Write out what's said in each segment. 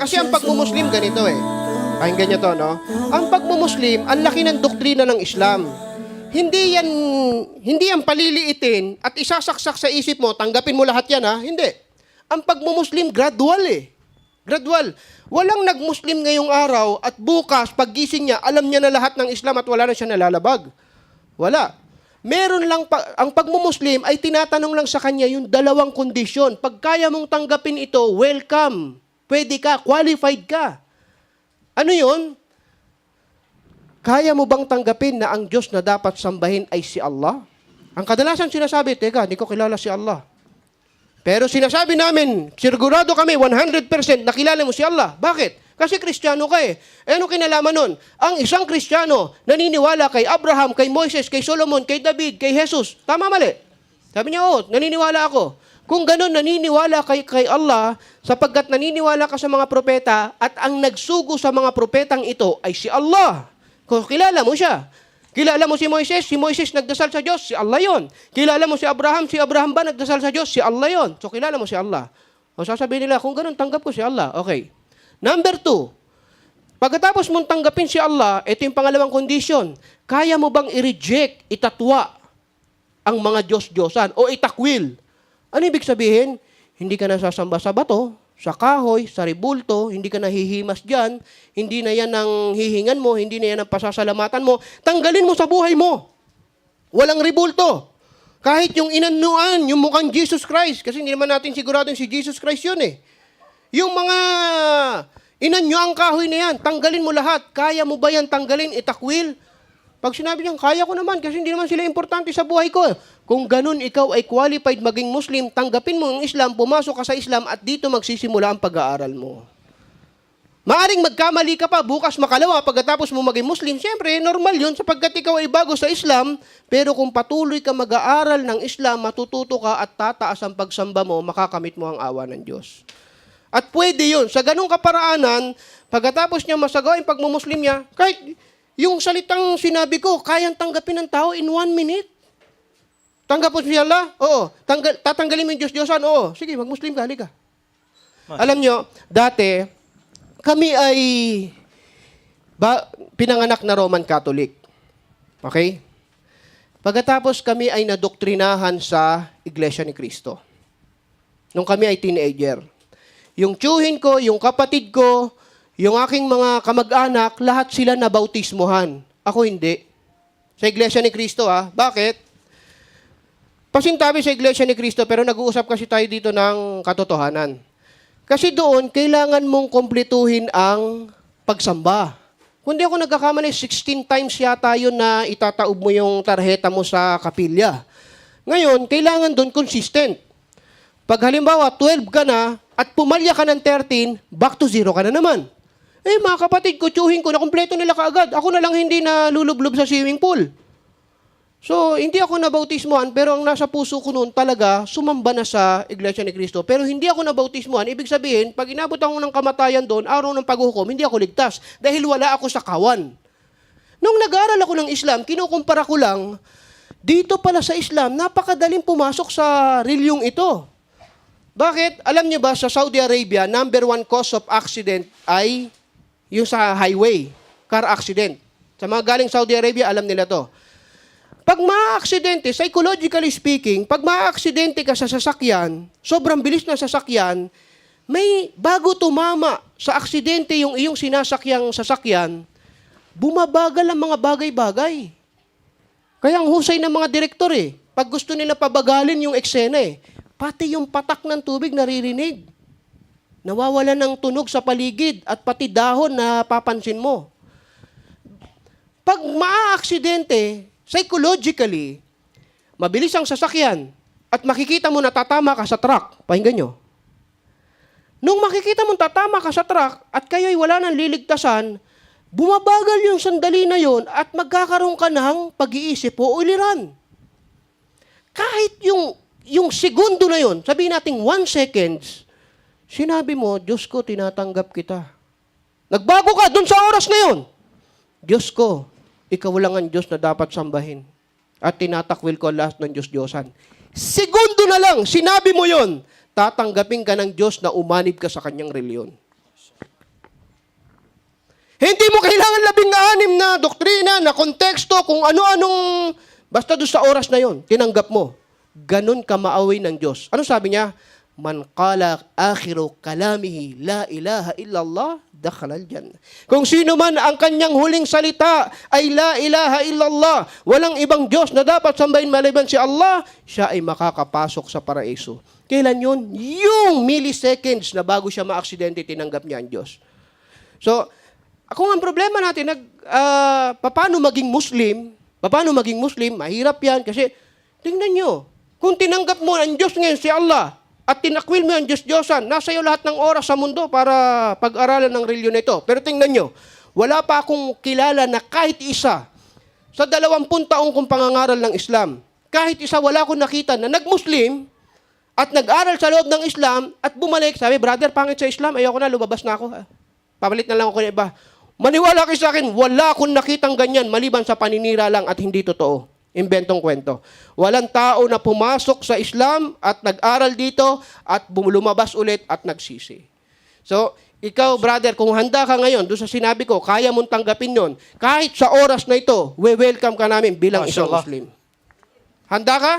Kasi ang pagmumuslim ganito eh. Pakinggan nyo to, no? Ang pagmumuslim, ang laki ng doktrina ng Islam. Hindi yan paliliitin at isasaksak sa isip mo, tanggapin mo lahat yan, ha? Hindi. Ang pagmumuslim, gradual eh. Gradual. Walang nagmuslim ngayong araw at bukas, paggising niya, alam niya na lahat ng Islam at wala na siya nalalabag. Wala. Meron lang, ang pagmumuslim ay tinatanong lang sa kanya yung dalawang kondisyon. Pag kaya mong tanggapin ito, welcome. Pwede ka, qualified ka. Ano yun? Kaya mo bang tanggapin na ang Diyos na dapat sambahin ay si Allah? Ang kadalasan sinasabi, teka, hindi ko kilala si Allah. Pero sinasabi namin, sigurado kami, 100% nakilala mo si Allah. Bakit? Kasi Kristiyano ka eh. Eh ano kinalaman nun? Ang isang Kristiyano naniniwala kay Abraham, kay Moises, kay Solomon, kay David, kay Jesus. Tama mali? Sabi niya, oo, naniniwala ako. Kung ganun, naniniwala kay Allah, sapagkat naniniwala ka sa mga propeta at ang nagsugo sa mga propetang ito ay si Allah. Kung kilala mo siya. Kilala mo si Moises nagdasal sa Diyos, si Allah yon. Kilala mo si Abraham ba nagdasal sa Diyos, si Allah yon. So kilala mo si Allah. O sasabihin nila, kung ganun, tanggap ko si Allah. Okay. Number 2, pagkatapos mong tanggapin si Allah, ito yung pangalawang condition. Kaya mo bang i-reject, itatwa ang mga Diyos-Diyosan o itakwil? Ano ibig sabihin? Hindi ka nasasamba sa bato, sa kahoy, sa ribulto, hindi ka nahihimas dyan, hindi na yan ang hihingan mo, hindi na yan ang pasasalamatan mo. Tanggalin mo sa buhay mo. Walang ribulto. Kahit yung inanuan, yung mukhang Jesus Christ, kasi hindi naman natin siguradong si Jesus Christ yun eh. Yung mga inanyo ang kahoy na yan, tanggalin mo lahat. Kaya mo ba yan tanggalin, itakwil? Pag sinabi niya, kaya ko naman kasi hindi naman sila importante sa buhay ko. Kung ganun ikaw ay qualified maging Muslim, tanggapin mo ang Islam, pumasok ka sa Islam at dito magsisimula ang pag-aaral mo. Maaring magkamali ka pa, bukas makalawa, pagkatapos mo maging Muslim, siyempre, normal yun sapagkat ikaw ay bago sa Islam, pero kung patuloy ka mag-aaral ng Islam, matututo ka at tataas ang pagsamba mo, makakamit mo ang awa ng Diyos. At pwede yun. Sa ganung kaparaanan, pagkatapos niya masagawa yung pagmumuslim niya, kahit yung salitang sinabi ko, kayang tanggapin ng tao in 1 minute. Tanggap mo si Allah? Oo. Tatanggalin mo yung Diyos-Diyosan? Oo. Sige, mag-Muslim ka, halika. Alam nyo, dati, kami ay pinanganak na Roman Catholic. Okay? Pagkatapos kami ay nadoktrinahan sa Iglesia ni Cristo. Nung kami ay teenager. Yung tiyuhin ko, yung kapatid ko, yung aking mga kamag-anak, lahat sila nabautismuhan. Ako hindi. Sa Iglesia ni Cristo, ha? Bakit? Pasintabi sa Iglesia ni Cristo, pero nag-uusap kasi tayo dito ng katotohanan. Kasi doon, kailangan mong kumpletuhin ang pagsamba. Kung di ako nagkakamali, 16 times yata yun na itataob mo yung tarheta mo sa kapilya. Ngayon, kailangan doon consistent. Pag halimbawa, 12 ka na at pumalya ka ng 13, back to 0 ka na naman. Eh, mga kapatid ko, tiyuhin ko, na kumpleto nila kaagad. Ako na lang hindi na lulublob sa swimming pool. So, hindi ako nabautismuhan, pero ang nasa puso ko noon talaga, sumamba na sa Iglesia ni Cristo. Pero hindi ako nabautismuhan, ibig sabihin, pag inabot ako ng kamatayan doon, araw ng paghukom, hindi ako ligtas. Dahil wala ako sa kawan. Nung nag-aaral ako ng Islam, kinukumpara ko lang, dito pala sa Islam, napakadaling pumasok sa relyong ito. Bakit? Alam niyo ba, sa Saudi Arabia, number 1 cause of accident ay yung sa highway, car accident. Sa mga galing Saudi Arabia, alam nila to. Pag maa-aksidente, psychologically speaking, pag maa-aksidente ka sa sasakyan, sobrang bilis na sasakyan, may bago tumama sa aksidente yung iyong sinasakyang sasakyan, bumabagal ang mga bagay-bagay. Kaya ang husay ng mga direktor eh, pag gusto nila pabagalin yung eksena eh, pati yung patak ng tubig naririnig. Nawawala ng tunog sa paligid at pati dahon na papansin mo. Pag maa-aksidente, psychologically, mabilis ang sasakyan at makikita mo na tatama ka sa truck. Pakinggan nyo. Nung makikita mo tatama ka sa truck at kayo'y wala nang liligtasan, bumabagal yung sandali na yon at magkakaroon ka ng pag-iisip o uliran. Kahit yung segundo na yon, sabihin natin 1 seconds, sinabi mo, Diyos ko, tinatanggap kita. Nagbago ka dun sa oras na yon. Diyos ko, ikaw lang ang Diyos na dapat sambahin. At tinatakwil ko ang lahat ng Diyos-Diyosan. Segundo na lang, sinabi mo yon. tatanggapin ka ng Diyos na umanib ka sa kanyang reliyon. Hindi mo kailangan 16 na doktrina, na konteksto, kung ano-anong, basta doon sa oras na yon, tinanggap mo. Ganon ka maawi ng Diyos. Ano sabi niya? Man qala akhiru kalamihi la ilaha illallah dakhala al-jannah. Kung sino man ang kanyang huling salita ay la ilaha illallah, walang ibang Diyos na dapat sambahin maliban si Allah, siya ay makakapasok sa paraiso. Kailan yun? Yung milliseconds na bago siya maaksidente, tinanggap niya ang Diyos. So, kung ang problema natin, paano maging Muslim, mahirap yan kasi, tingnan nyo, kung tinanggap mo ang Diyos ngayon si Allah, at tinakwil mo ang Diyos-Diyosan, nasa iyo lahat ng oras sa mundo para pag-aralan ng reliyon na ito. Pero tingnan nyo, wala pa akong kilala na kahit isa, sa 20 taong kong pangangaral ng Islam, kahit isa wala akong nakita na nag-Muslim, at nag-aral sa loob ng Islam, at bumalik, sabi, brother, pangit sa Islam, ayoko na, lumabas na ako. Pabalit na lang ako ng iba. Maniwala kayo sa akin, wala akong nakitang ganyan, maliban sa paninira lang at hindi totoo. Inventong kwento. Walang tao na pumasok sa Islam at nag-aral dito at lumabas ulit at nagsisi. So, ikaw, brother, kung handa ka ngayon, doon sa sinabi ko, kaya mong tanggapin yon, kahit sa oras na ito, we-welcome ka namin bilang isang Muslim. Handa ka?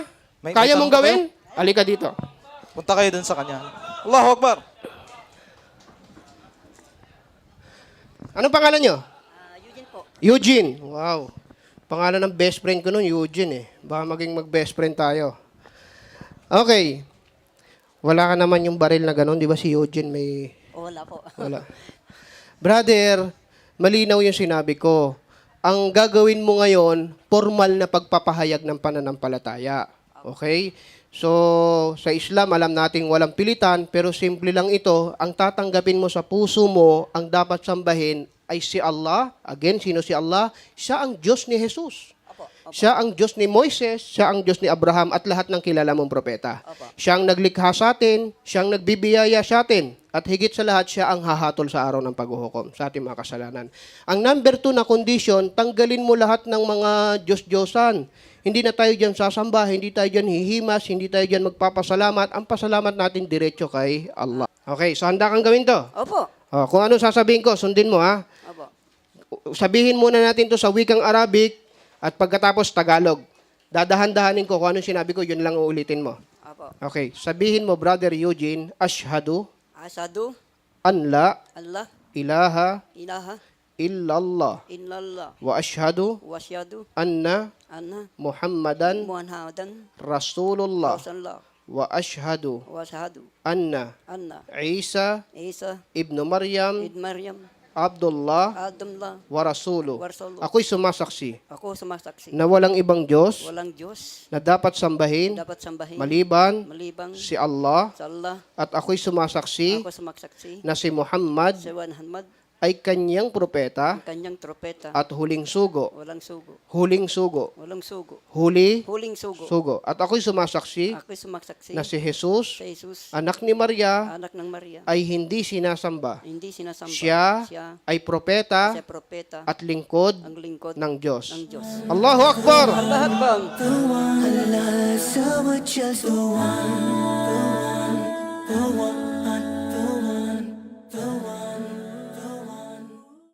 Kaya mong gawin? Halika dito. Punta kayo dun sa kanya. Allahu Akbar. Anong pangalan nyo? Eugene po. Eugene. Wow. Pangalan ng best friend ko noon, Eugene eh. Baka maging mag-best friend tayo. Okay. Wala ka naman yung baril na gano'n, di ba si Eugene may... Wala po. Wala. Brother, malinaw yung sinabi ko. Ang gagawin mo ngayon, formal na pagpapahayag ng pananampalataya. Okay? So, sa Islam, alam nating walang pilitan, pero simple lang ito. Ang tatanggapin mo sa puso mo, ang dapat sambahin ay si Allah. Again, sino si Allah? Siya ang Diyos ni Jesus. Siya ang Diyos ni Moises, siya ang Diyos ni Abraham at lahat ng kilala mong propeta. Siya ang naglikha sa atin, siya ang nagbibiyaya sa atin, at higit sa lahat, siya ang hahatol sa araw ng paghuhukom sa ating mga kasalanan. Ang number 2 na condition, tanggalin mo lahat ng mga Diyos-Diyosan. Hindi na tayo dyan sasamba, hindi tayo dyan hihimas, hindi tayo dyan magpapasalamat. Ang pasalamat natin diretso kay Allah. Okay, so handa kang gawin to? Opo. Kung ano sasabihin ko, sundin mo ha. Opo. Sabihin muna natin to sa wikang Arabic at pagkatapos Tagalog. Dadahan-dahanin ko kung anong sinabi ko, yun lang uulitin mo. Opo. Okay, sabihin mo, Brother Eugene, Ashhadu Asadu, an la Allah, ilaha ilaha, illallah illallah, wa ashhadu wasyadu, anna anna, Muhammadan muhammadan, Rasulullah rasulullah, wa ashhadu wasyadu, anna anna, Isa Isa, ibnu Maryam Id Maryam, Abdullah Abdullah, wa Rasuluh. Rasulullah. Ako'y sumasaksi Ako sumasaksi. na walang ibang Diyos Walang Diyos na dapat sambahin dapat sambahin maliban malibang si Allah, sa Allah. at ako'y sumasaksi Ako sumasaksi na si Muhammad sa Muhammad, ay kanyang propeta ang kanyang tropeta. at huling sugo. Walang sugo. Huling sugo. Walang sugo. Huling sugo. sugo. At ako'y sumasaksi Ako'y sumasaksi na si Jesus, sa Jesus, anak ni Maria, anak ng Maria, ay hindi sinasamba. hindi sinasamba. Siya ay propeta siya propeta at lingkod ang lingkod ng Diyos. ng Diyos. Allahu Akbar! Allah Akbar. Allah, so much as the one.